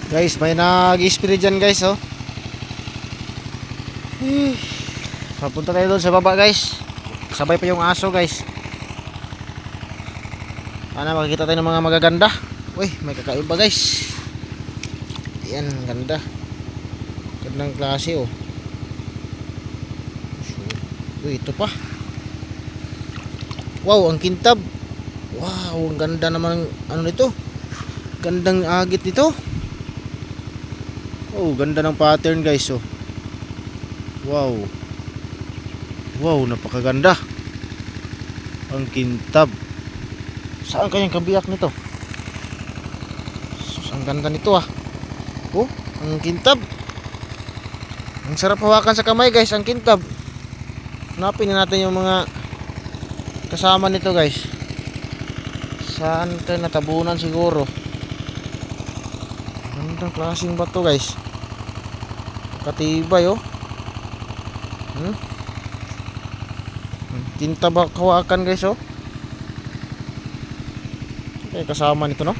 Guys, may nag-spray dyan guys, oh. Papunta tayo doon sa baba guys. Sabay pa yung aso guys. Sana makikita tayo ng mga magaganda. Uy, may kakaiba guys. Yan, ganda. Gandang klase, oh. Uy, ito pa. Wow, ang kintab. Wow, ang ganda naman ng ano nito. Gandang agit nito. Oh, ganda ng pattern guys, oh. Wow. Wow, napakaganda. Ang kintab. Saan kayang kabiyak nito? Sus, ang ganda nito, ah. Oh, ang kintab. Ang sarap hawakan sa kamay guys, ang kintab. Hanapin natin yung mga kasama nito guys. Saan tayo natabunan siguro? Gandang klaseng bato guys. Katibay, oh. Kintab hawakan guys, oh. Okay, kasama nito, no?